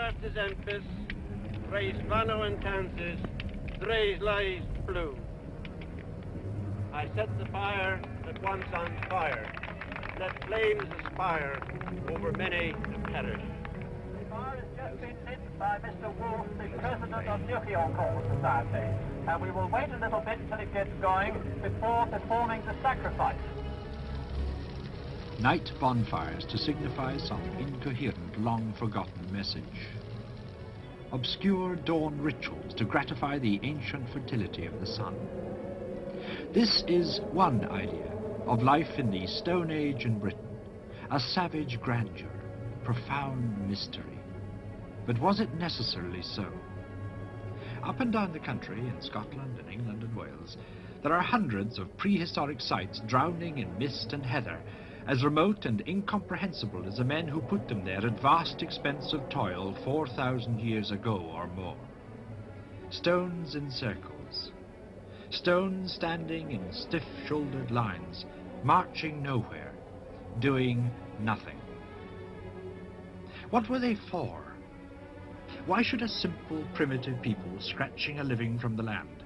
Artis empis, res vano intensis, dres lies blue. I set the fire at once on fire. Let flames aspire over many to perish. The fire has just been lit by Mr. Wolf, the president of the Archaeoastronomy Society, and we will wait a little bit till it gets going before performing the sacrifice. Night bonfires to signify some incoherent, long-forgotten message. Obscure dawn rituals to gratify the ancient fertility of the sun. This is one idea of life in the Stone Age in Britain, a savage grandeur, profound mystery. But was it necessarily so? Up and down the country, in Scotland and England and Wales, there are hundreds of prehistoric sites drowning in mist and heather, as remote and incomprehensible as the men who put them there at vast expense of toil 4,000 years ago or more. Stones in circles. Stones standing in stiff-shouldered lines, marching nowhere, doing nothing. What were they for? Why should a simple, primitive people scratching a living from the land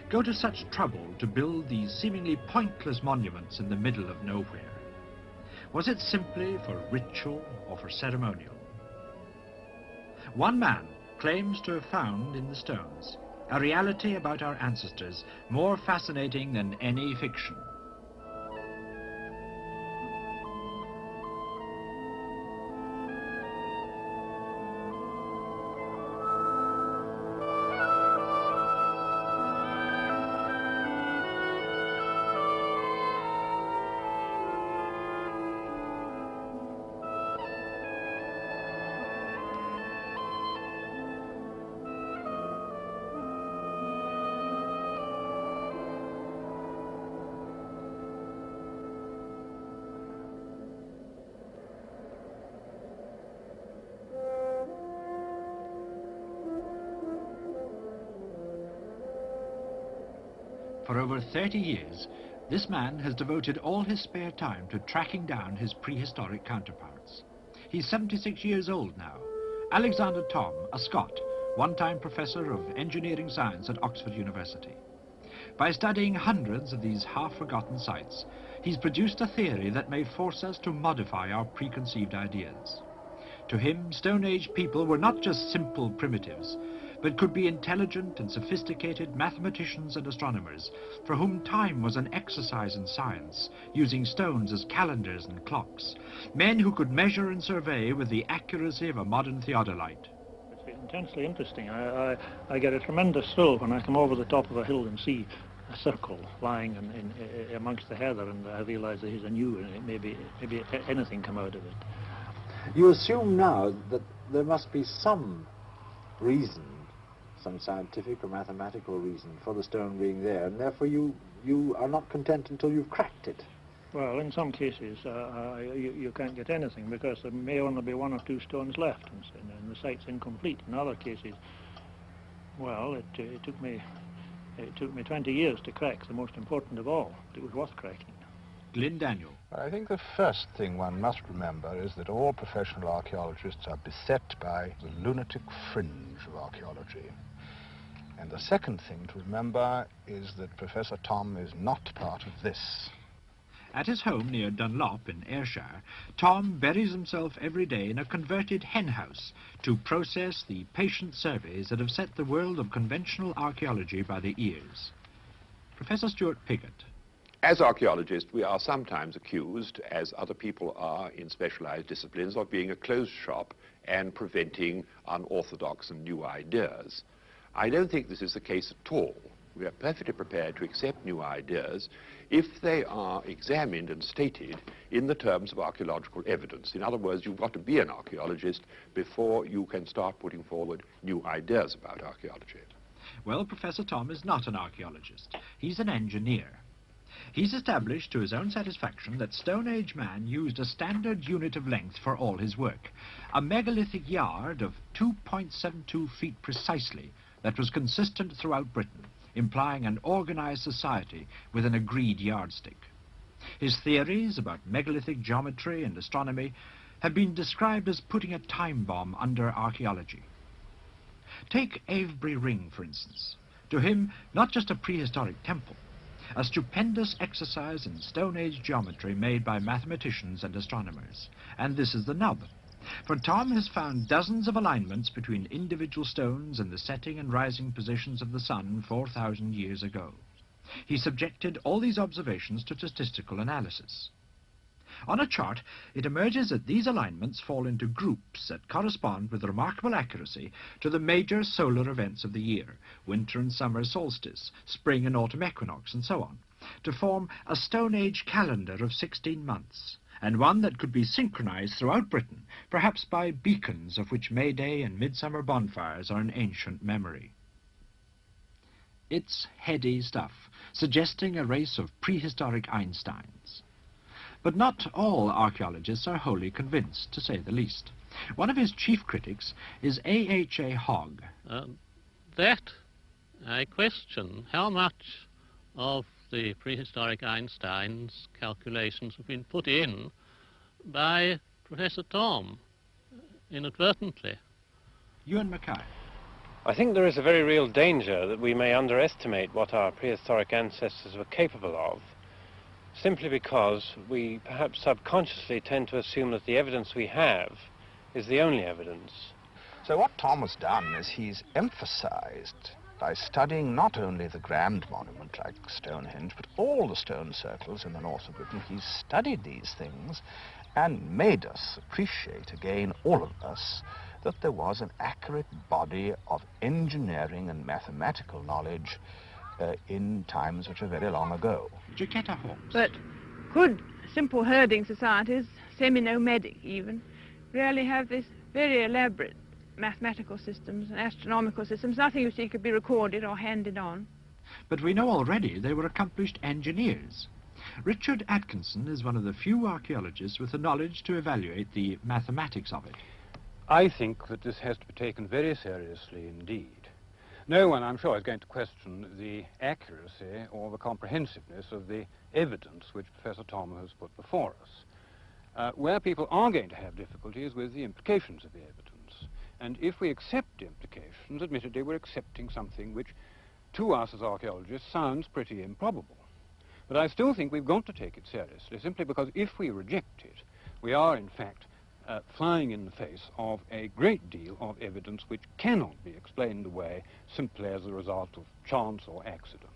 go to such trouble to build these seemingly pointless monuments in the middle of nowhere? Was it simply for ritual or for ceremonial? One man claims to have found in the stones a reality about our ancestors more fascinating than any fiction. For over 30 years, this man has devoted all his spare time to tracking down his prehistoric counterparts. He's 76 years old now. Alexander Thom, a Scot, one-time professor of engineering science at Oxford University. By studying hundreds of these half-forgotten sites, he's produced a theory that may force us to modify our preconceived ideas. To him, Stone Age people were not just simple primitives, but could be intelligent and sophisticated mathematicians and astronomers, for whom time was an exercise in science, using stones as calendars and clocks. Men who could measure and survey with the accuracy of a modern theodolite. It's intensely interesting. I get a tremendous thrill when I come over the top of a hill and see a circle lying in amongst the heather, and I realize that he's anew, and maybe anything come out of it. You assume now that there must be some reason, some scientific or mathematical reason for the stone being there, and therefore you are not content until you've cracked it. Well, in some cases you can't get anything because there may only be one or two stones left, and the site's incomplete. In other cases, well, it took me 20 years to crack the most important of all. It was worth cracking. Glyn Daniel. I think the first thing one must remember is that all professional archaeologists are beset by the lunatic fringe of archaeology. And the second thing to remember is that Professor Thom is not part of this. At his home near Dunlop in Ayrshire, Thom buries himself every day in a converted hen house to process the patient surveys that have set the world of conventional archaeology by the ears. Professor Stuart Piggott. As archaeologists, we are sometimes accused, as other people are in specialized disciplines, of being a closed shop and preventing unorthodox and new ideas. I don't think this is the case at all. We are perfectly prepared to accept new ideas if they are examined and stated in the terms of archaeological evidence. In other words, you've got to be an archaeologist before you can start putting forward new ideas about archaeology. Well, Professor Thom is not an archaeologist. He's an engineer. He's established to his own satisfaction that Stone Age man used a standard unit of length for all his work, a megalithic yard of 2.72 feet precisely that was consistent throughout Britain, implying an organized society with an agreed yardstick. His theories about megalithic geometry and astronomy have been described as putting a time bomb under archaeology. Take Avebury Ring, for instance. To him, not just a prehistoric temple, a stupendous exercise in Stone Age geometry made by mathematicians and astronomers. And this is the nub. For Thom has found dozens of alignments between individual stones and the setting and rising positions of the sun 4,000 years ago. He subjected all these observations to statistical analysis. On a chart, it emerges that these alignments fall into groups that correspond with remarkable accuracy to the major solar events of the year, winter and summer solstice, spring and autumn equinox, and so on, to form a Stone Age calendar of 16 months, and one that could be synchronized throughout Britain, perhaps by beacons of which May Day and midsummer bonfires are an ancient memory. It's heady stuff, suggesting a race of prehistoric Einsteins. But not all archaeologists are wholly convinced, to say the least. One of his chief critics is A.H.A. Hogg. That I question. How much of the prehistoric Einsteins' calculations have been put in by Professor Thom, inadvertently? Ewan Mackay. I think there is a very real danger that we may underestimate what our prehistoric ancestors were capable of, simply because we perhaps subconsciously tend to assume that the evidence we have is the only evidence. So what Thom has done is he's emphasized, by studying not only the grand monument like Stonehenge, but all the stone circles in the north of Britain, he's studied these things and made us appreciate again, all of us, that there was an accurate body of engineering and mathematical knowledge in times which are very long ago. But good, simple herding societies, semi-nomadic even, really have this very elaborate mathematical systems and astronomical systems. Nothing you see could be recorded or handed on. But we know already they were accomplished engineers. Richard Atkinson is one of the few archaeologists with the knowledge to evaluate the mathematics of it. I think that this has to be taken very seriously indeed. No one, I'm sure, is going to question the accuracy or the comprehensiveness of the evidence which Professor Thom has put before us. Where people are going to have difficulties with the implications of the evidence. And if we accept the implications, admittedly we're accepting something which, to us as archaeologists, sounds pretty improbable. But I still think we've got to take it seriously, simply because if we reject it, we are, in fact, flying in the face of a great deal of evidence which cannot be explained away simply as a result of chance or accident.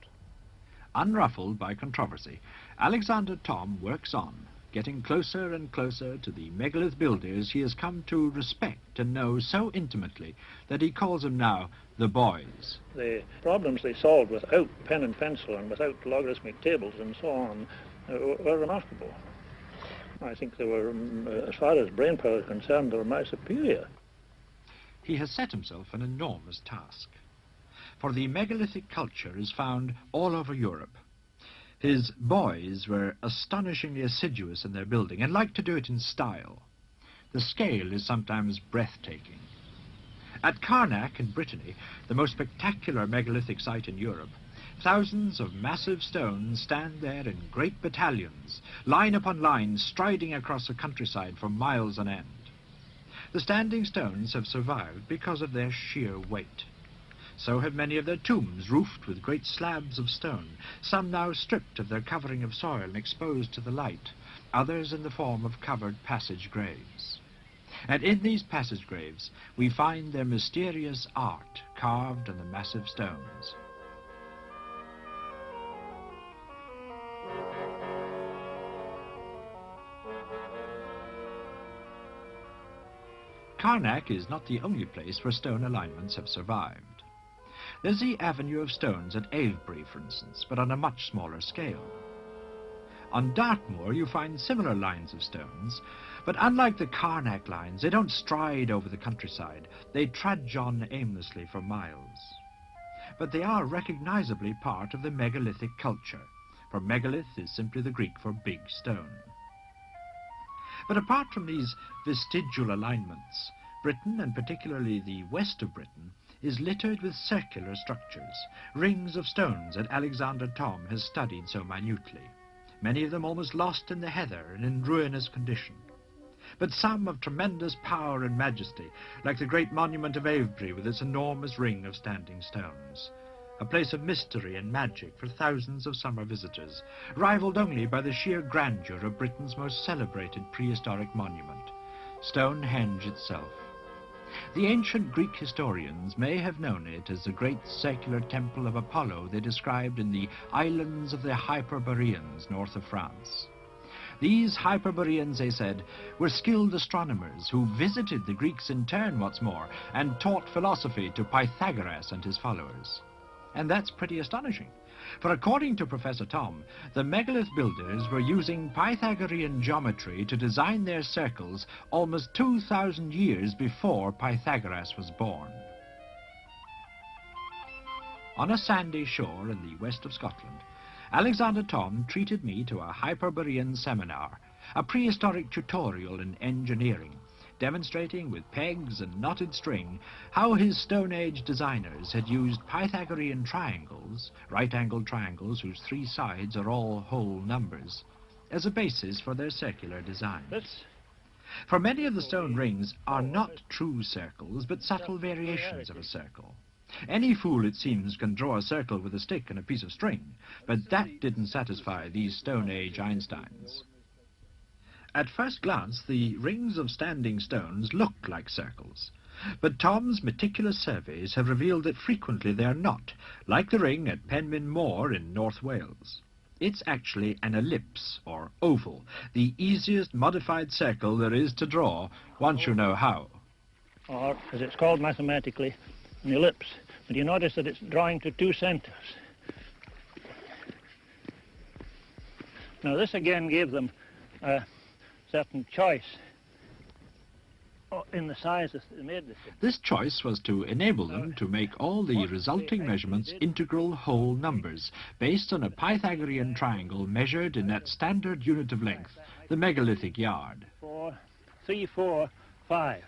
Unruffled by controversy, Alexander Thom works on, getting closer and closer to the megalith builders he has come to respect and know so intimately that he calls them now the boys. The problems they solved without pen and pencil and without logarithmic tables and so on were remarkable. I think they were, as far as brain power is concerned, they were my superior. He has set himself an enormous task. For the megalithic culture is found all over Europe. His boys were astonishingly assiduous in their building and liked to do it in style. The scale is sometimes breathtaking. At Carnac in Brittany, the most spectacular megalithic site in Europe, thousands of massive stones stand there in great battalions, line upon line, striding across the countryside for miles on end. The standing stones have survived because of their sheer weight. So have many of their tombs, roofed with great slabs of stone, some now stripped of their covering of soil and exposed to the light, others in the form of covered passage graves. And in these passage graves we find their mysterious art carved on the massive stones. Carnac is not the only place where stone alignments have survived. There's the Avenue of Stones at Avebury, for instance, but on a much smaller scale. On Dartmoor you find similar lines of stones, but unlike the Carnac lines, they don't stride over the countryside. They trudge on aimlessly for miles. But they are recognizably part of the megalithic culture, for megalith is simply the Greek for big stone. But apart from these vestigial alignments, Britain, and particularly the west of Britain, is littered with circular structures, rings of stones that Alexander Thom has studied so minutely, many of them almost lost in the heather and in ruinous condition. but some of tremendous power and majesty, like the great monument of Avebury with its enormous ring of standing stones. A place of mystery and magic for thousands of summer visitors, rivaled only by the sheer grandeur of Britain's most celebrated prehistoric monument, Stonehenge itself. The ancient Greek historians may have known it as the great circular temple of Apollo they described in the islands of the Hyperboreans north of France. These Hyperboreans, they said, were skilled astronomers who visited the Greeks in turn, what's more, and taught philosophy to Pythagoras and his followers. And that's pretty astonishing, for according to Professor Thom, the megalith builders were using Pythagorean geometry to design their circles almost 2,000 years before Pythagoras was born. On a sandy shore in the west of Scotland, Alexander Thom treated me to a Hyperborean seminar, a prehistoric tutorial in engineering, demonstrating with pegs and knotted string how his Stone Age designers had used Pythagorean triangles, right-angled triangles whose three sides are all whole numbers, as a basis for their circular designs. For many of the stone rings are not true circles, but subtle variations of a circle. Any fool, it seems, can draw a circle with a stick and a piece of string, but that didn't satisfy these Stone Age Einsteins. At first glance, the rings of standing stones look like circles, but Thom's meticulous surveys have revealed that frequently they are not, like the ring at Penmyn Moor in North Wales. It's actually an ellipse, or oval, the easiest modified circle there is to draw, once you know how. Or, as it's called mathematically, an ellipse. But you notice that it's drawing to two centres. Now this again gave them a certain choice in the size that they made this. This choice was to enable them to make all the resulting measurements integral whole numbers, based on a Pythagorean triangle measured in that standard unit of length, the megalithic yard. 4, 3, 4, 5.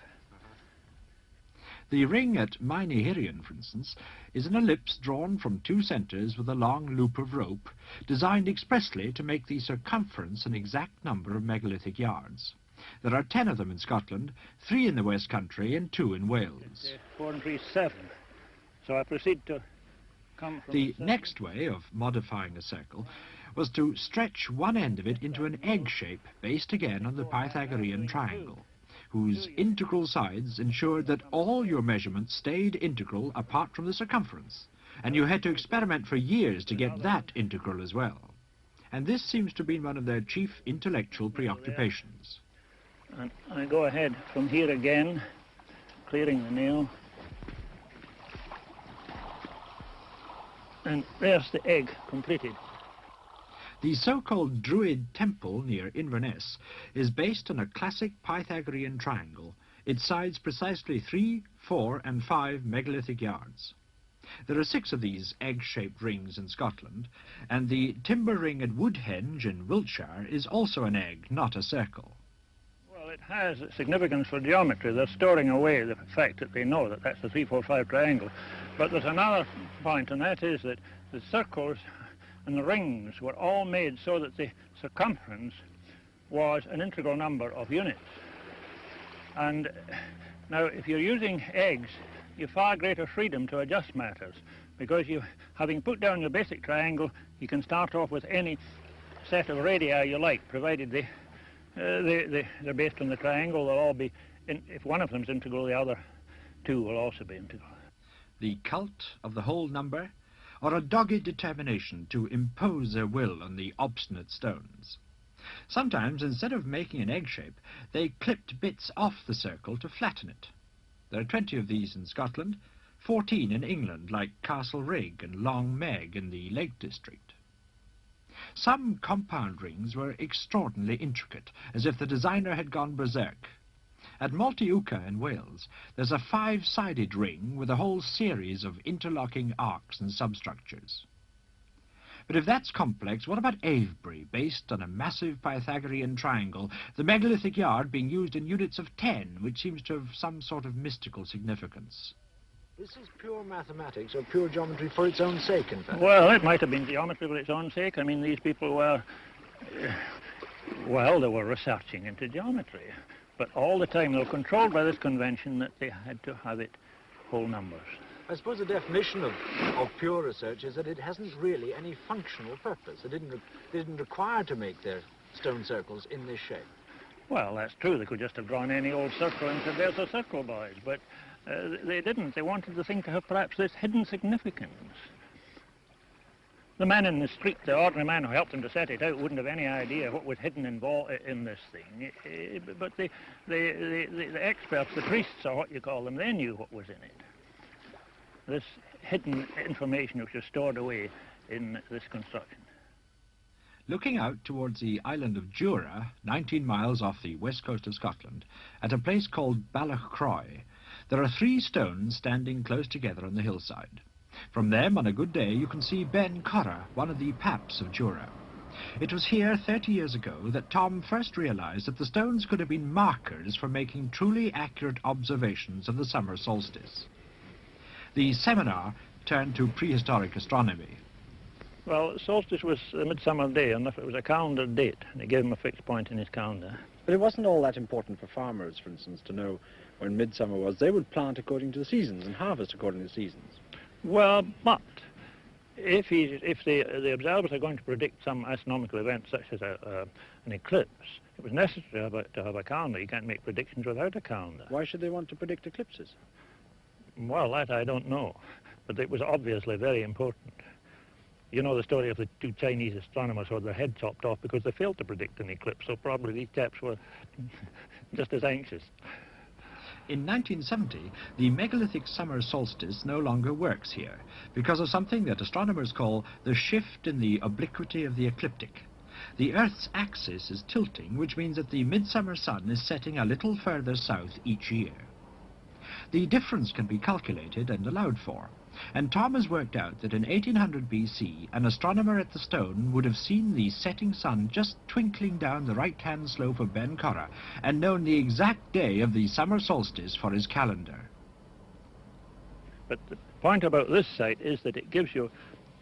The ring at Mynehirion, for instance, is an ellipse drawn from two centres with a long loop of rope, designed expressly to make the circumference an exact number of megalithic yards. There are 10 of them in Scotland, 3 in the West Country and 2 in Wales. 4 and 3 is 7. So I proceed to come from the next way of modifying a circle was to stretch one end of it into an egg shape, based again on the Pythagorean triangle, whose integral sides ensured that all your measurements stayed integral apart from the circumference, and you had to experiment for years to get that integral as well. And this seems to be one of their chief intellectual preoccupations. And I go ahead from here again, clearing the nail. And there's the egg completed. The so-called Druid Temple near Inverness is based on a classic Pythagorean triangle, its sides precisely 3, 4 and 5 megalithic yards. There are 6 of these egg-shaped rings in Scotland, and the timber ring at Woodhenge in Wiltshire is also an egg, not a circle. Well, it has significance for geometry. They're storing away the fact that they know that that's the 3, 4, 5 triangle. But there's another point, and that is that the circles and the rings were all made so that the circumference was an integral number of units. And now, if you're using eggs, you have far greater freedom to adjust matters, because you, having put down your basic triangle, you can start off with any set of radii you like, provided they're based on the triangle. They'll all be, if one of them's integral, the other 2 will also be integral. The cult of the whole number, or a dogged determination to impose their will on the obstinate stones. Sometimes, instead of making an egg shape, they clipped bits off the circle to flatten it. There are 20 of these in Scotland, 14 in England, like Castle Rig and Long Meg in the Lake District. Some compound rings were extraordinarily intricate, as if the designer had gone berserk. At Maltiuca in Wales, there's a 5-sided ring with a whole series of interlocking arcs and substructures. But if that's complex, what about Avebury, based on a massive Pythagorean triangle, the megalithic yard being used in units of 10, which seems to have some sort of mystical significance? This is pure mathematics, or pure geometry for its own sake, in fact. Well, it might have been geometry for its own sake. I mean, these people were, well, they were researching into geometry. But all the time they were controlled by this convention that they had to have it whole numbers. I suppose the definition of pure research is that it hasn't really any functional purpose. They didn't require to make their stone circles in this shape. Well, that's true. They could just have drawn any old circle and said, there's a circle, boys. But they didn't. They wanted the thing to have perhaps this hidden significance. The man in the street, the ordinary man who helped them to set it out, wouldn't have any idea what was hidden in this thing. But the experts, the priests, or what you call them, they knew what was in it. This hidden information which was stored away in this construction. Looking out towards the island of Jura, 19 miles off the west coast of Scotland, at a place called Bollochroy, there are 3 stones standing close together on the hillside. From them, on a good day, you can see Ben Curra, one of the paps of Jura. It was here 30 years ago that Thom first realized that the stones could have been markers for making truly accurate observations of the summer solstice. The seminar turned to prehistoric astronomy. Well, solstice was a midsummer day, and if it was a calendar date, they gave him a fixed point in his calendar. But it wasn't all that important for farmers, for instance, to know when midsummer was. They would plant according to the seasons and harvest according to the seasons. Well, but if the observers are going to predict some astronomical event such as an eclipse, it was necessary to have a calendar. You can't make predictions without a calendar. Why should they want to predict eclipses? Well, that I don't know, but it was obviously very important. You know the story of the 2 Chinese astronomers who had their head chopped off because they failed to predict an eclipse, so probably these chaps were just as anxious. In 1970, the megalithic summer solstice no longer works here because of something that astronomers call the shift in the obliquity of the ecliptic. The Earth's axis is tilting, which means that the midsummer sun is setting a little further south each year. The difference can be calculated and allowed for, and Thom has worked out that in 1800 BC, an astronomer at the stone would have seen the setting sun just twinkling down the right-hand slope of Ben Curra and known the exact day of the summer solstice for his calendar. But the point about this site is that it gives you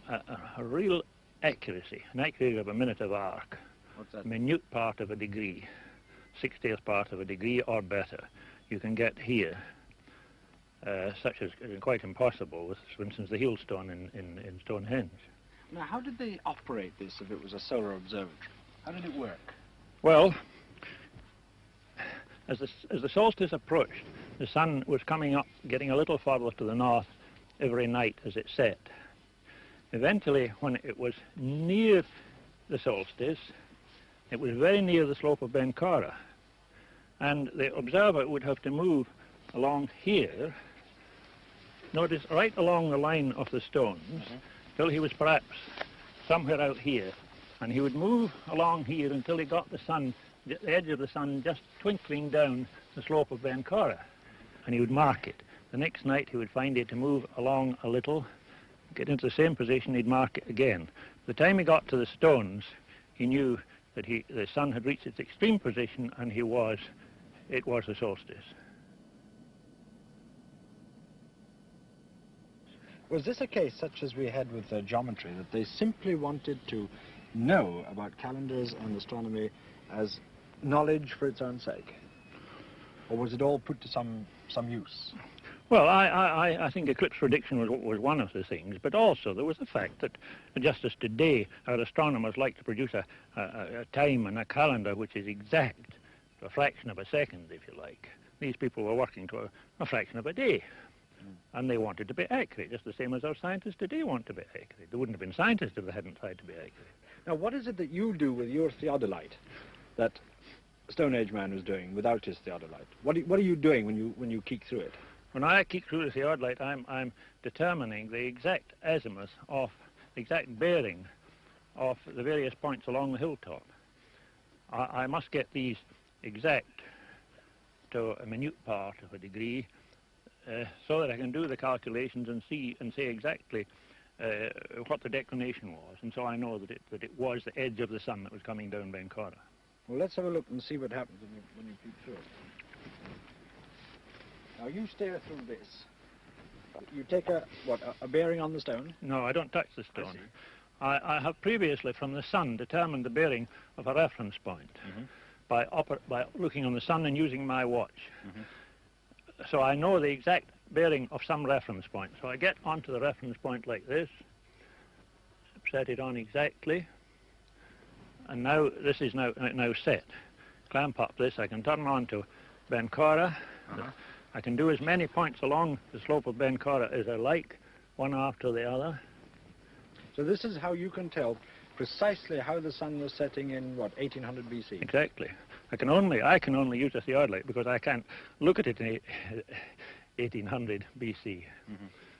a real accuracy, an accuracy of a minute of arc. What's that? A minute part of a degree, 60th part of a degree or better. You can get here. Such as quite impossible with, for instance, the Heelstone in Stonehenge. Now, how did they operate this if it was a solar observatory? How did it work? Well, as the solstice approached, the sun was coming up, getting a little further to the north every night as it set. Eventually, when it was near the solstice, it was very near the slope of Ben Curra, and the observer would have to move along here, notice right along the line of the stones, till he was perhaps somewhere out here, and he would move along here until he got the sun, the edge of the sun just twinkling down the slope of Ben Curra, and he would mark it. The next night he would find it to move along a little, get into the same position, he'd mark it again. By the time he got to the stones, he knew that the sun had reached its extreme position, and it was the solstice. Was this a case such as we had with geometry, that they simply wanted to know about calendars and astronomy as knowledge for its own sake? Or was it all put to some use? Well, I think eclipse prediction was one of the things, but also there was the fact that just as today our astronomers like to produce a time and a calendar which is exact, to a fraction of a second, if you like. These people were working to a fraction of a day. And they wanted to be accurate, just the same as our scientists today want to be accurate. They wouldn't have been scientists if they hadn't tried to be accurate. Now, what is it that you do with your theodolite that Stone Age man was doing without his theodolite? What are you doing when you keek through it? When I keek through the theodolite, I'm determining the exact azimuth of, the exact bearing of the various points along the hilltop. I must get these exact to a minute part of a degree, so that I can do the calculations and say exactly what the declination was, and so I know that it was the edge of the sun that was coming down Ben Curra. Well, let's have a look and see what happens when you peek through it. Now you stare through this. You take a bearing on the stone? No, I don't touch the stone. I have previously from the sun determined the bearing of a reference point. by looking on the sun and using my watch. So I know the exact bearing of some reference point. So I get onto the reference point like this, set it on exactly, and now this is now set. Clamp up this, I can turn on to Bencora. I can do as many points along the slope of Bencora as I like, one after the other. So this is how you can tell precisely how the sun was setting in, what, 1800 BC? Exactly. I can only use a theodolite because I can't look at it in 1800 BC.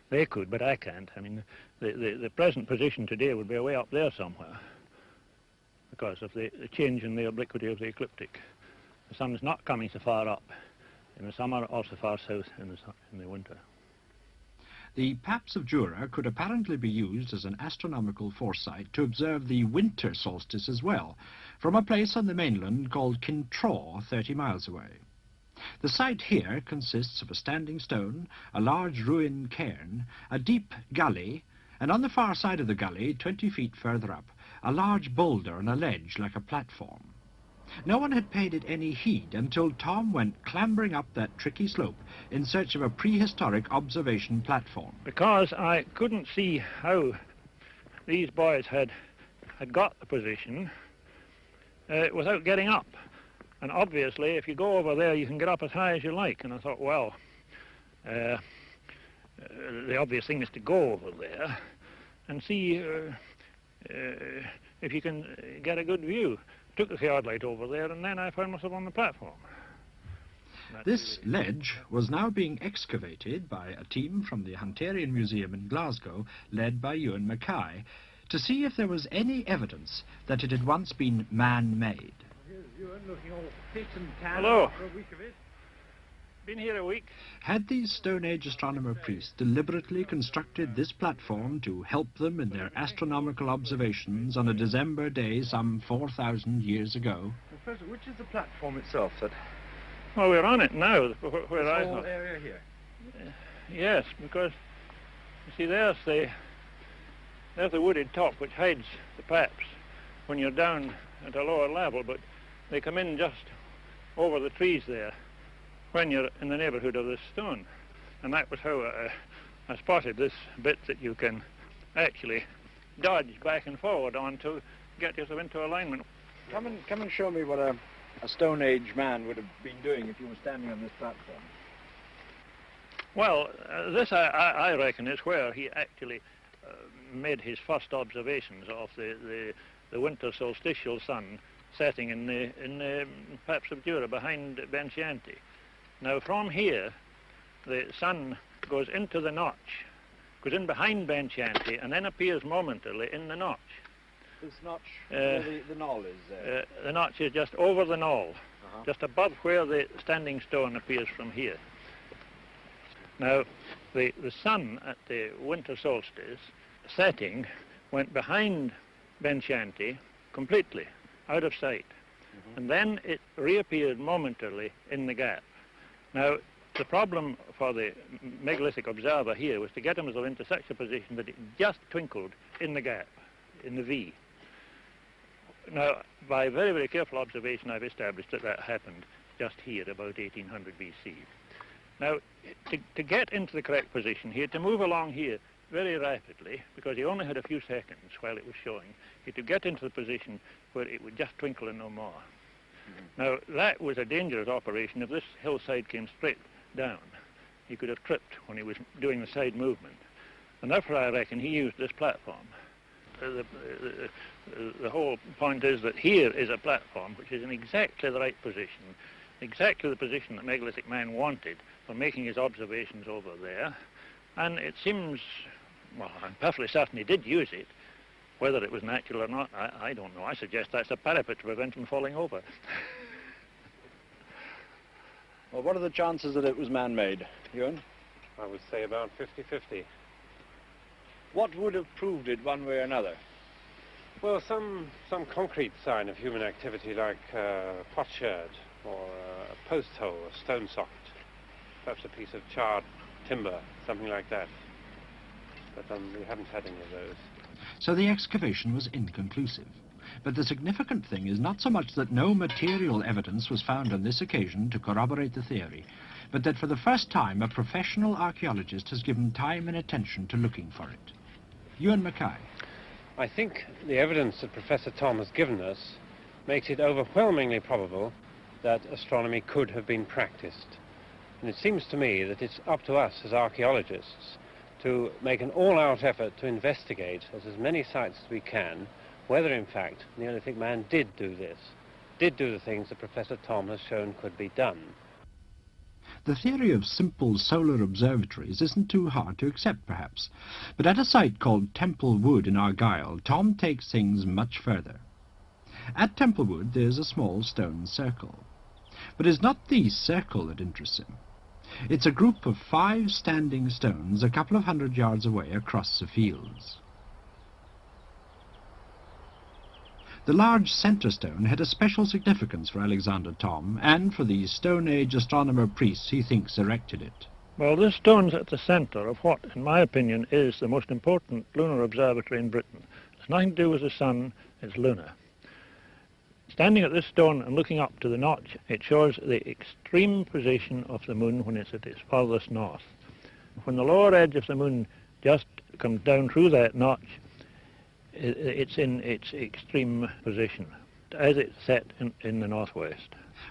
They could, but I can't. I mean, the present position today would be way up there somewhere because of the change in the obliquity of the ecliptic. The sun is not coming so far up in the summer or so far south in the winter. The Paps of Jura could apparently be used as an astronomical foresight to observe the winter solstice as well, from a place on the mainland called Kintraw, 30 miles away. The site here consists of a standing stone, a large ruined cairn, a deep gully, and on the far side of the gully, 20 feet further up, a large boulder and a ledge like a platform. No one had paid it any heed until Thom went clambering up that tricky slope in search of a prehistoric observation platform. Because I couldn't see how these boys had got the position without getting up. And obviously, if you go over there, you can get up as high as you like. And I thought, well, the obvious thing is to go over there and see if you can get a good view. Took the theodolite over there, and then I found myself on the platform. This ledge was now being excavated by a team from the Hunterian Museum in Glasgow, led by Ewan Mackay, to see if there was any evidence that it had once been man-made. Here's Ewan looking all fit and tan. Hello. After a week of it. Been here a week. Had these Stone Age astronomer priests deliberately constructed this platform to help them in their astronomical observations on a December day some 4,000 years ago? Professor, which is the platform itself? Well, we're on it now. Where this I whole thought. Area here? Yes, because, you see, there's the wooded top which hides the paps when you're down at a lower level, but they come in just over the trees there when you're in the neighborhood of this stone. And that was how I spotted this bit that you can actually dodge back and forward on to get yourself into alignment. Come and show me what a Stone Age man would have been doing if you were standing on this platform. Well, this I reckon is where he actually made his first observations of the winter solstitial sun setting in the Paps of Jura behind Bencianti. Now from here, the sun goes into the notch, goes in behind Bencianti, and then appears momentarily in the notch. This notch, where the knoll is there? The notch is just over the knoll, just above where the standing stone appears from here. Now, the sun at the winter solstice setting went behind Bencianti completely, out of sight. And then it reappeared momentarily in the gap. Now, the problem for the megalithic observer here was to get himself into such a position that it just twinkled in the gap, in the V. Now, by very, very careful observation, I've established that that happened just here, about 1800 BC. Now, to get into the correct position here, to move along here very rapidly, because he only had a few seconds while it was showing, he had to get into the position where it would just twinkle and no more. Now, that was a dangerous operation. If this hillside came straight down, he could have tripped when he was doing the side movement. And therefore, I reckon he used this platform. The whole point is that here is a platform which is in exactly the right position, exactly the position that megalithic man wanted for making his observations over there. And it seems, well, I'm perfectly certain he did use it. Whether it was natural or not, I don't know. I suggest that's a parapet to prevent him falling over. Well, what are the chances that it was man-made, Ewan? I would say about 50-50. What would have proved it one way or another? Well, some concrete sign of human activity, like a potsherd or a post hole, a stone socket, perhaps a piece of charred timber, something like that. But we haven't had any of those. So the excavation was inconclusive. But the significant thing is not so much that no material evidence was found on this occasion to corroborate the theory, but that for the first time a professional archaeologist has given time and attention to looking for it. Ewan Mackay. I think the evidence that Professor Thom has given us makes it overwhelmingly probable that astronomy could have been practiced. And it seems to me that it's up to us as archaeologists to make an all-out effort to investigate at as many sites as we can whether in fact Neolithic man did do this, did do the things that Professor Thom has shown could be done. The theory of simple solar observatories isn't too hard to accept, perhaps, but at a site called Temple Wood in Argyll, Thom takes things much further. At Temple Wood there's a small stone circle, but it's not the circle that interests him. It's a group of 5 standing stones a couple of 100 yards away across the fields. The large centre stone had a special significance for Alexander Thom and for the Stone Age astronomer priests he thinks erected it. Well, this stone's at the centre of what, in my opinion, is the most important lunar observatory in Britain. It's nothing to do with the sun, it's lunar. Standing at this stone and looking up to the notch, it shows the extreme position of the moon when it's at its farthest north. When the lower edge of the moon just comes down through that notch, it's in its extreme position, as it's set in the northwest.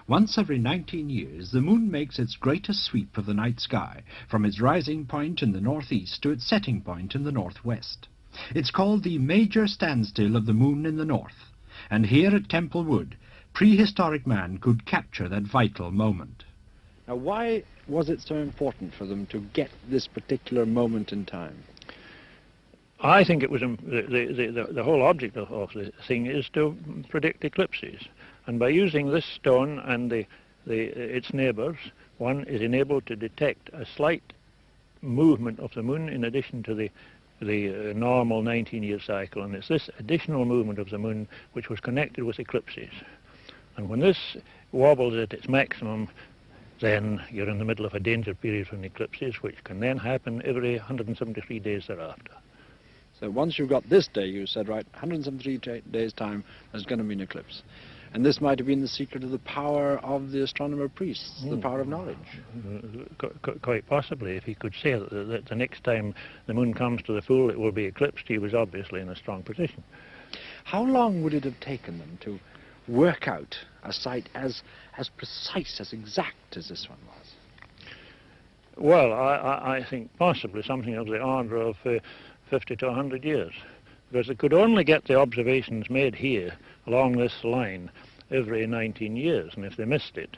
Once every 19 years, the moon makes its greatest sweep of the night sky, from its rising point in the northeast to its setting point in the northwest. It's called the major standstill of the moon in the north, and here at Temple Wood, prehistoric man could capture that vital moment. Now, why was it so important for them to get this particular moment in time? I think it was the whole object of the thing is to predict eclipses, and by using this stone and its neighbours, one is enabled to detect a slight movement of the moon in addition to the normal 19-year cycle, and it's this additional movement of the moon which was connected with eclipses. And when this wobbles at its maximum, then you're in the middle of a danger period from eclipses, which can then happen every 173 days thereafter. So once you've got this day, you said, right, 173 days' time, there's going to be an eclipse. And this might have been the secret of the power of the astronomer priests, the power of knowledge. Quite possibly. If he could say that the next time the moon comes to the full, it will be eclipsed, he was obviously in a strong position. How long would it have taken them to work out a site as precise, as exact as this one was? Well, I think possibly something of the order of 50 to 100 years, because they could only get the observations made here along this line every 19 years, and if they missed it,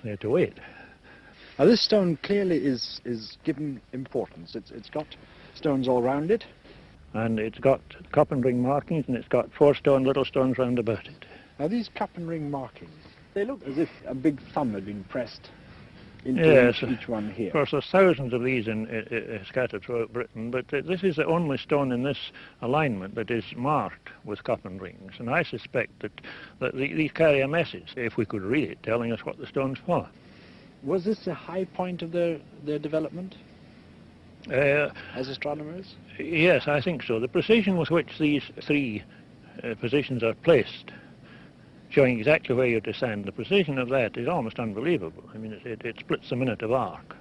they had to wait. Now, this stone clearly is given importance. It's got stones all round it, and it's got cup and ring markings, and it's got 4 little stones round about it. Now, these cup and ring markings, they look as if a big thumb had been pressed into each one here. Of course, there's thousands of these scattered throughout Britain, but this is the only stone in this alignment that is marked with cup and rings, and I suspect that these carry a message, if we could read it, telling us what the stone's for. Was this a high point of their development as astronomers? Yes, I think so. The precision with which these 3 positions are placed, showing exactly where you descend, the precision of that is almost unbelievable. I mean, it splits a minute of arc.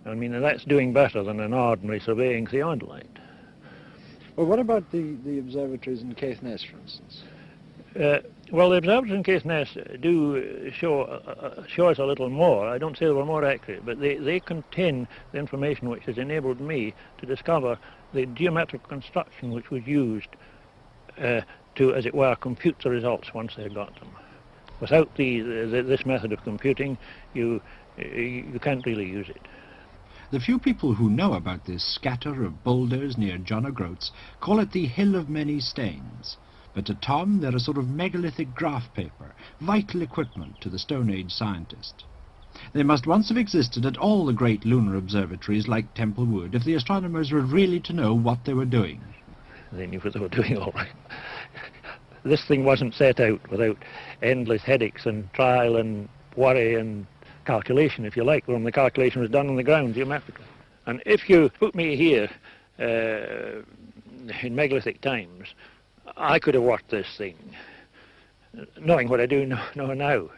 I mean, that's doing better than an ordinary surveying theodolite. Well, what about the observatories in Caithness, for instance? Well, the observatories in Caithness do show us a little more. I don't say they were more accurate, but they contain the information which has enabled me to discover the geometric construction which was used to, as it were, compute the results once they got them. Without this method of computing, you can't really use it. The few people who know about this scatter of boulders near John O'Groats call it the Hill of Many Stains. But to Thom, they're a sort of megalithic graph paper, vital equipment to the Stone Age scientist. They must once have existed at all the great lunar observatories like Temple Wood if the astronomers were really to know what they were doing. They knew what they were doing all right. This thing wasn't set out without endless headaches and trial and worry and calculation, if you like, when the calculation was done on the ground geometrically. And if you put me here in megalithic times, I could have watched this thing, knowing what I do know now.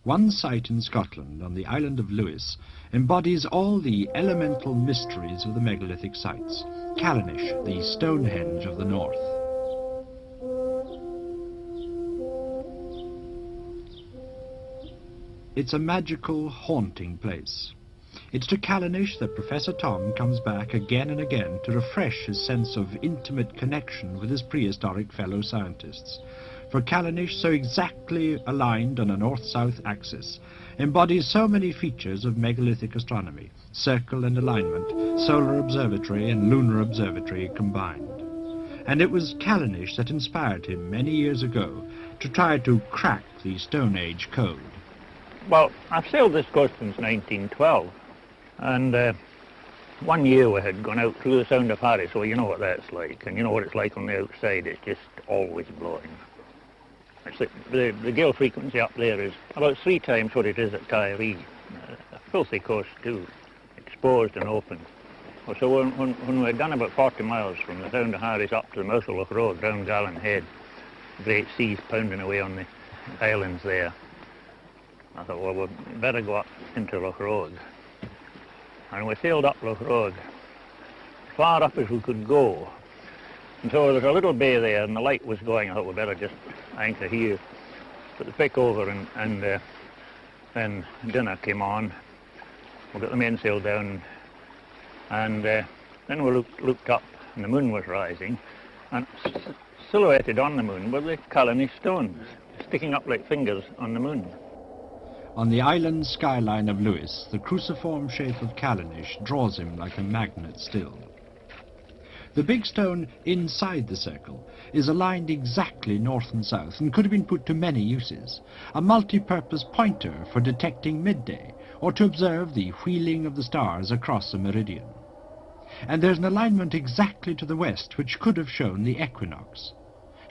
One site in Scotland, on the island of Lewis, embodies all the elemental mysteries of the megalithic sites. Callanish, the Stonehenge of the north. It's a magical, haunting place. It's to Callanish that Professor Thom comes back again and again to refresh his sense of intimate connection with his prehistoric fellow scientists. For Callanish, so exactly aligned on a north-south axis, embodies so many features of megalithic astronomy, circle and alignment, solar observatory and lunar observatory combined. And it was Callanish that inspired him many years ago to try to crack the Stone Age code. Well, I've sailed this coast since 1912, and 1 year we had gone out through the Sound of Harris, so you know what that's like, and you know what it's like on the outside. It's just always blowing. It's like the gale frequency up there is about 3 times what it is at Tyree. A filthy coast too, exposed and open. So when we had done about 40 miles from the Sound of Harris up to the mouth of Bollochroy, down Gallen Head, great seas pounding away on the islands there, I thought, well, we'd better go up into Bollochroy. And we sailed up Bollochroy, far up as we could go. And so there was a little bay there, and the light was going. I thought, we'd better just anchor here. Put the pick over, and then dinner came on. We got the mainsail down, and then we looked up, and the moon was rising. And silhouetted on the moon were the Callanish stones, sticking up like fingers on the moon. On the island skyline of Lewis, the cruciform shape of Callanish draws him like a magnet still. The big stone inside the circle is aligned exactly north and south and could have been put to many uses. A multi-purpose pointer for detecting midday, or to observe the wheeling of the stars across a meridian. And there's an alignment exactly to the west which could have shown the equinox.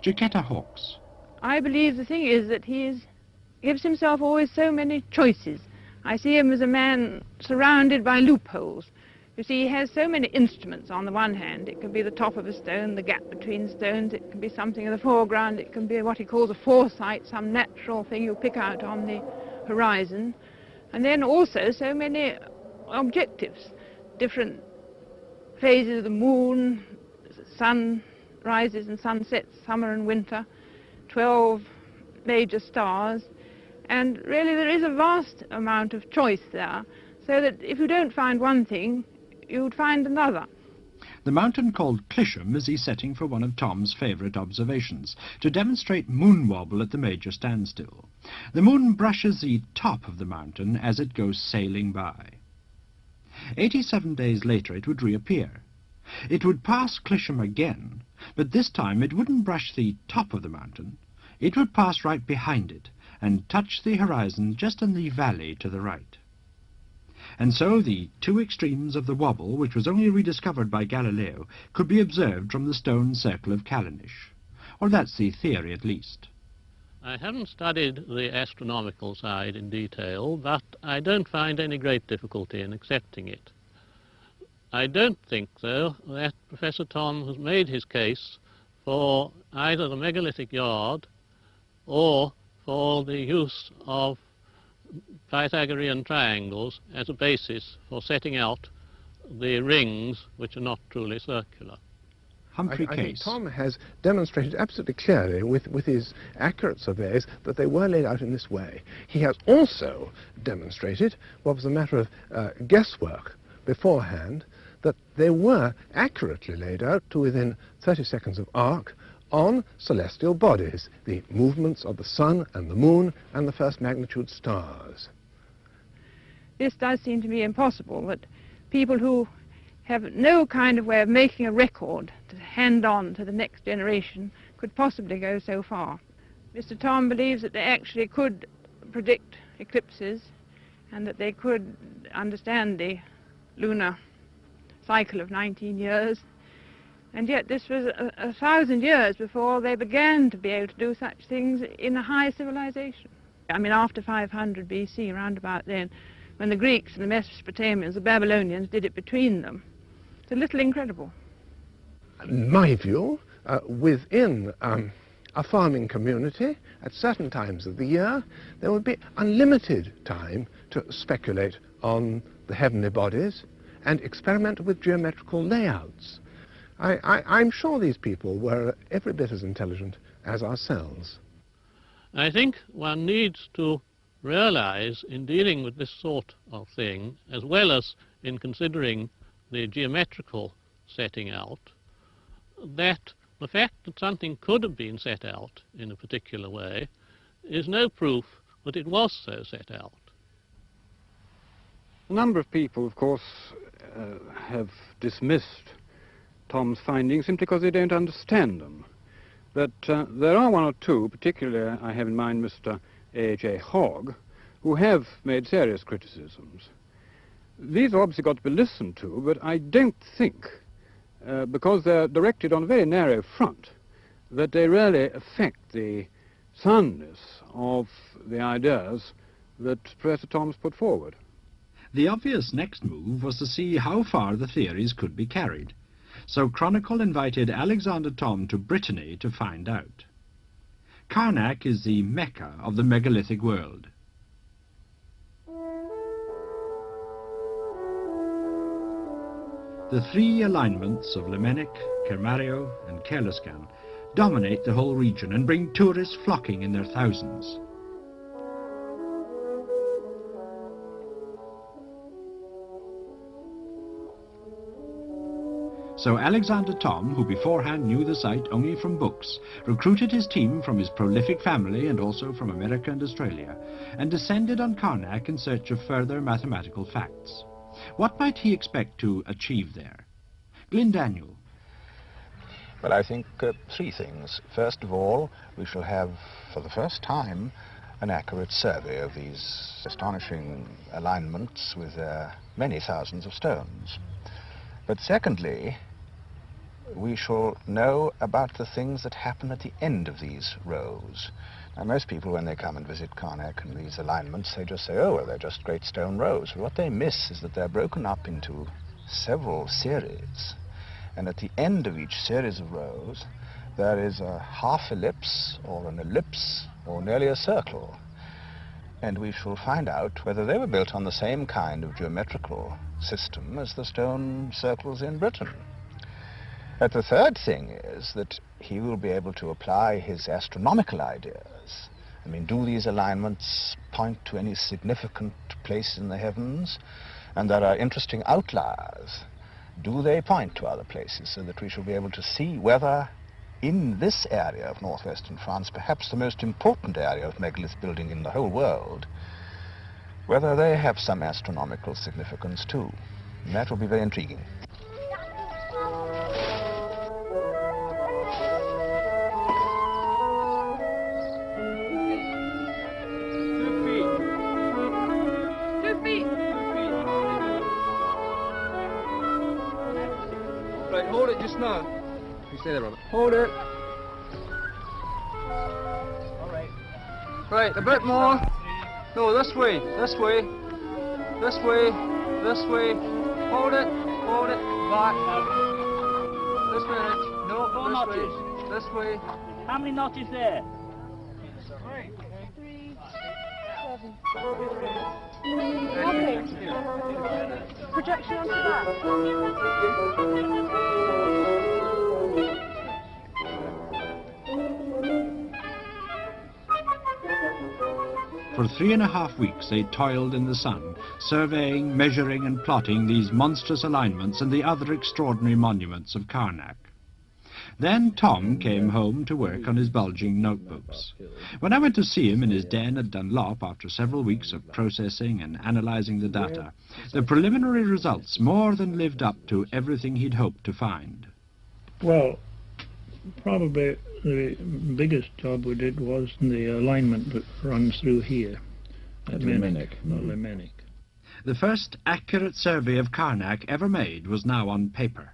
Jaquetta Hawkes. I believe the thing is that he gives himself always so many choices. I see him as a man surrounded by loopholes. You see, he has so many instruments on the one hand. It can be the top of a stone, the gap between stones, it can be something in the foreground, it can be what he calls a foresight, some natural thing you pick out on the horizon. And then also so many objectives, different phases of the moon, sunrises and sunsets, summer and winter, 12 major stars. And really there is a vast amount of choice there, so that if you don't find one thing, you'd find another. The mountain called Clisham is the setting for one of Thom's favourite observations, to demonstrate moon wobble at the major standstill. The moon brushes the top of the mountain as it goes sailing by. 87 days later it would reappear. It would pass Clisham again, but this time it wouldn't brush the top of the mountain. It would pass right behind it and touch the horizon just in the valley to the right. And so the two extremes of the wobble, which was only rediscovered by Galileo, could be observed from the stone circle of Callanish. Or that's the theory, at least. I haven't studied the astronomical side in detail, but I don't find any great difficulty in accepting it. I don't think, though, that Professor Thom has made his case for either the megalithic yard or for the use of Pythagorean triangles as a basis for setting out the rings which are not truly circular. Humphrey I think Case. Thom has demonstrated absolutely clearly with his accurate surveys that they were laid out in this way. He has also demonstrated what was a matter of guesswork beforehand, that they were accurately laid out to within 30 seconds of arc on celestial bodies, the movements of the sun and the moon and the first magnitude stars. This does seem to be impossible, that people who have no kind of way of making a record to hand on to the next generation could possibly go so far. Mr. Thom believes that they actually could predict eclipses and that they could understand the lunar cycle of 19 years. And yet this was 1,000 years before they began to be able to do such things in a high civilization. I mean, after 500 BC, round about then, when the Greeks and the Mesopotamians, the Babylonians, did it between them. It's a little incredible. In my view, within a farming community at certain times of the year, there would be unlimited time to speculate on the heavenly bodies and experiment with geometrical layouts. I'm sure these people were every bit as intelligent as ourselves. I think one needs to realize in dealing with this sort of thing, as well as in considering the geometrical setting out, that the fact that something could have been set out in a particular way is no proof that it was so set out. A number of people, of course, have dismissed Thom's findings simply because they don't understand them. But there are one or two, particularly I have in mind Mr. A.J. Hogg, who have made serious criticisms. These are obviously got to be listened to, but I don't think, because they're directed on a very narrow front, that they really affect the soundness of the ideas that Professor Thom's put forward. The obvious next move was to see how far the theories could be carried. So Chronicle invited Alexander Thom to Brittany to find out. Carnac is the Mecca of the megalithic world. The three alignments of Lemenic, Kermario and Kerluscan dominate the whole region and bring tourists flocking in their thousands. So Alexander Thom, who beforehand knew the site only from books, recruited his team from his prolific family and also from America and Australia, and descended on Carnac in search of further mathematical facts. What might he expect to achieve there? Glyn Daniel. Well, I think three things. First of all, we shall have, for the first time, an accurate survey of these astonishing alignments with many thousands of stones. But secondly, we shall know about the things that happen at the end of these rows. Now, most people, when they come and visit Carnac and these alignments, they just say, oh, well, they're just great stone rows. But what they miss is that they're broken up into several series. And at the end of each series of rows, there is a half ellipse, or an ellipse, or nearly a circle. And we shall find out whether they were built on the same kind of geometrical system as the stone circles in Britain. But the third thing is that he will be able to apply his astronomical ideas. I mean, do these alignments point to any significant place in the heavens? And there are interesting outliers. Do they point to other places, so that we shall be able to see whether in this area of northwestern France, perhaps the most important area of megalith building in the whole world, whether they have some astronomical significance too. And that will be very intriguing. Right, hold it just now. You stay there, Robert. Hold it. All right. Right, a bit more. No, this way, this way, this way, this way. Hold it, back. This way, Rich. No, four notches. This way. How many notches there? 3, 7. Projection onto that. For 3.5 weeks they toiled in the sun, surveying, measuring and plotting these monstrous alignments and the other extraordinary monuments of Carnac. Then Thom came home to work on his bulging notebooks. When I went to see him in his den at Dunlop after several weeks of processing and analysing the data, the preliminary results more than lived up to everything he'd hoped to find. Well, probably the biggest job we did was the alignment that runs through here. At Lemenic. The first accurate survey of Carnac ever made was now on paper.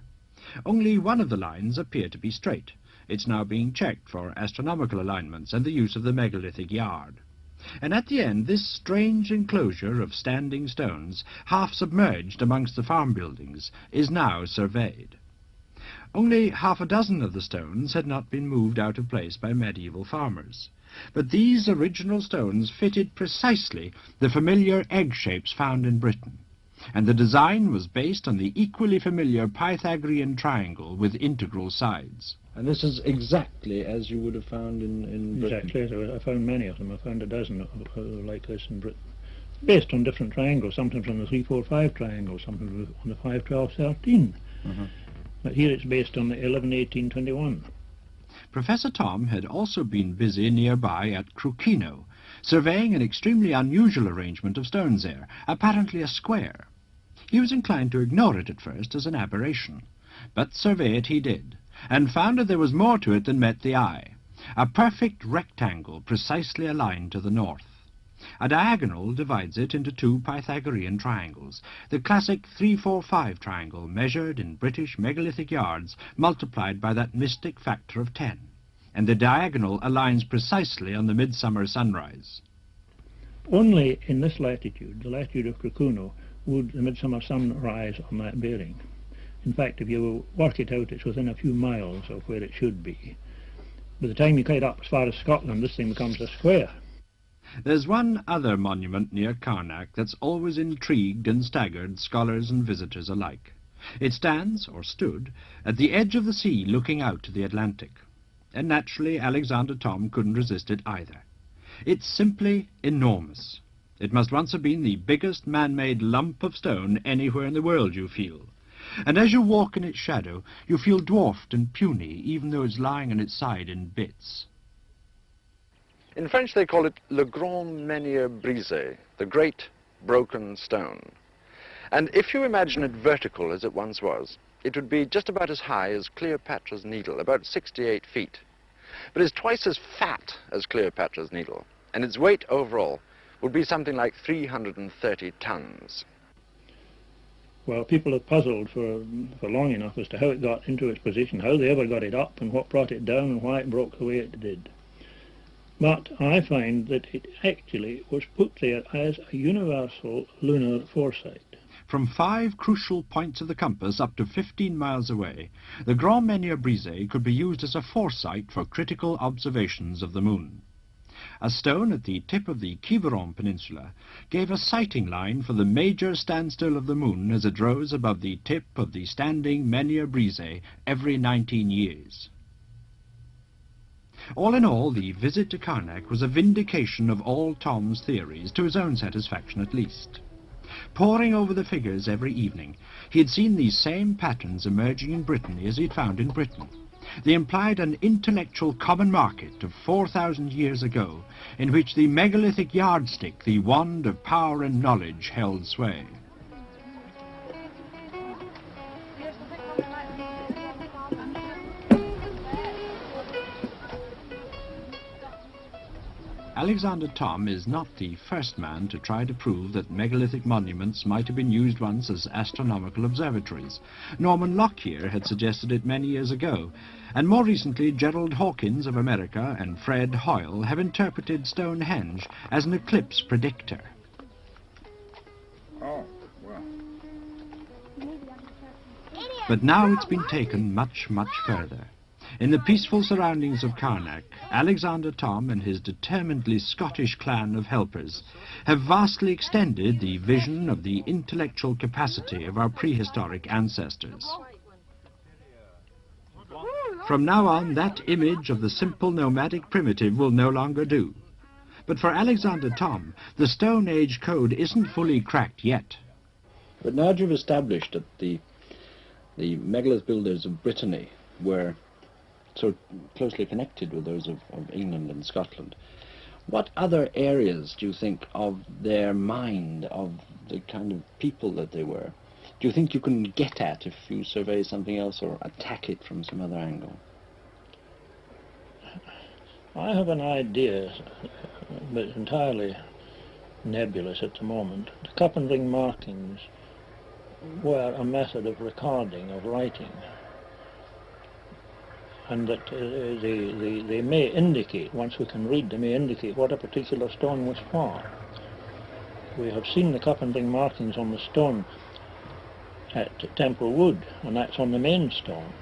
Only one of the lines appeared to be straight. It's now being checked for astronomical alignments and the use of the megalithic yard. And at the end, this strange enclosure of standing stones, half submerged amongst the farm buildings, is now surveyed. Only half a dozen of the stones had not been moved out of place by medieval farmers. But these original stones fitted precisely the familiar egg shapes found in Britain, and the design was based on the equally familiar Pythagorean triangle with integral sides. And this is exactly as you would have found in Britain? Exactly. I found many of them. I found a dozen like this in Britain, based on different triangles, sometimes on the 3-4-5 triangle, sometimes on the 5-12-13. But here it's based on the 11-18-21. Professor Thom had also been busy nearby at Chronicle, surveying an extremely unusual arrangement of stones there, apparently a square. He was inclined to ignore it at first as an aberration, but survey it he did, and found that there was more to it than met the eye. A perfect rectangle precisely aligned to the north. A diagonal divides it into two Pythagorean triangles, the classic 3-4-5 triangle measured in British megalithic yards multiplied by that mystic factor of 10, and the diagonal aligns precisely on the midsummer sunrise. Only in this latitude, the latitude of Chronicle, would the midsummer sun rise on that bearing. In fact, if you work it out, it's within a few miles of where it should be. By the time you get up as far as Scotland, this thing becomes a square. There's one other monument near Carnac that's always intrigued and staggered scholars and visitors alike. It stands, or stood, at the edge of the sea looking out to the Atlantic. And naturally Alexander Thom couldn't resist it either. It's simply enormous. It must once have been the biggest man-made lump of stone anywhere in the world, you feel. And as you walk in its shadow, you feel dwarfed and puny, even though it's lying on its side in bits. In French they call it le grand menhir brisé, the great broken stone. And if you imagine it vertical as it once was, it would be just about as high as Cleopatra's Needle, about 68 feet. But it's twice as fat as Cleopatra's Needle, and its weight overall would be something like 330 tons. Well, people have puzzled for long enough as to how it got into its position, how they ever got it up, and what brought it down, and why it broke the way it did. But I find that it actually was put there as a universal lunar foresight. From 5 crucial points of the compass up to 15 miles away, the Grand Menhir Brisé could be used as a foresight for critical observations of the moon. A stone at the tip of the Quiberon Peninsula gave a sighting line for the major standstill of the moon as it rose above the tip of the standing Menhir Brisé every 19 years. All in all, the visit to Carnac was a vindication of all Thom's theories, to his own satisfaction at least. Poring over the figures every evening, he had seen these same patterns emerging in Brittany as he had found in Britain. They implied an intellectual common market of 4,000 years ago, in which the megalithic yardstick, the wand of power and knowledge, held sway. Alexander Thom is not the first man to try to prove that megalithic monuments might have been used once as astronomical observatories. Norman Lockyer had suggested it many years ago, and more recently Gerald Hawkins of America and Fred Hoyle have interpreted Stonehenge as an eclipse predictor. Oh, well. But now it's been taken much, much further. In the peaceful surroundings of Carnac, Alexander Thom and his determinedly Scottish clan of helpers have vastly extended the vision of the intellectual capacity of our prehistoric ancestors. From now on, that image of the simple nomadic primitive will no longer do. But for Alexander Thom, the Stone Age code isn't fully cracked yet. But now that you've established that the megalith builders of Brittany were so closely connected with those of England and Scotland, what other areas do you think of their mind, of the kind of people that they were, do you think you can get at if you survey something else or attack it from some other angle? I have an idea, but it's entirely nebulous at the moment. The cup and ring markings were a method of recording, of writing, and that they may indicate, once we can read, they may indicate what a particular stone was for. We have seen the cup and ring markings on the stone at Temple Wood, and that's on the main stone.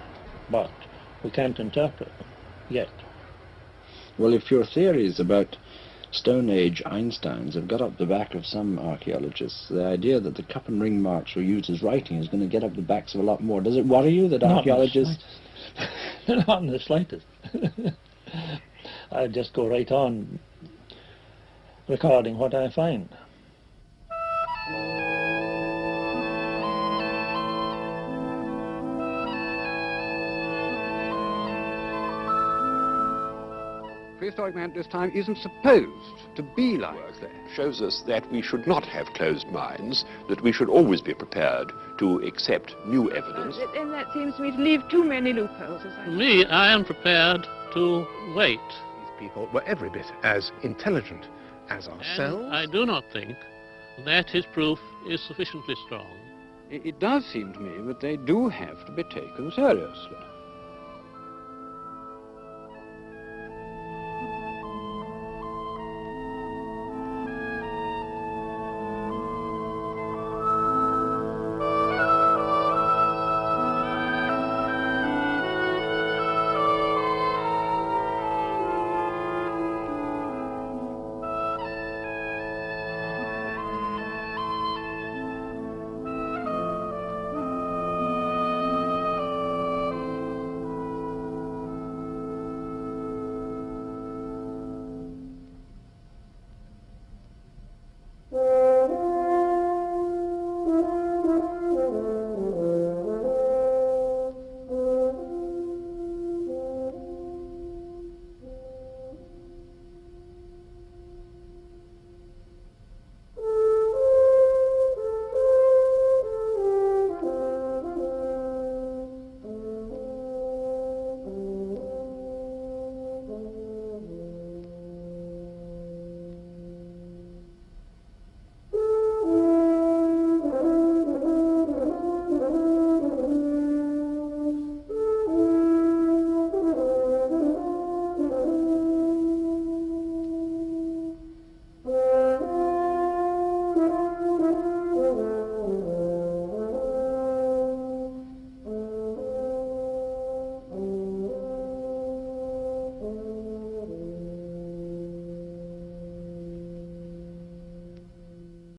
but we can't interpret them yet. Well, if your theories about Stone Age Einsteins have got up the back of some archaeologists, the idea that the cup and ring marks were used as writing is going to get up the backs of a lot more. Does it worry you that archaeologists... Not in the slightest. I just go right on recording what I find. Prehistoric man at this time isn't supposed to be like that. Shows us that we should not have closed minds, that we should always be prepared to accept new evidence. And that seems to me to leave too many loopholes. For me, I am prepared to wait. These people were every bit as intelligent as ourselves. And I do not think that his proof is sufficiently strong. It does seem to me that they do have to be taken seriously.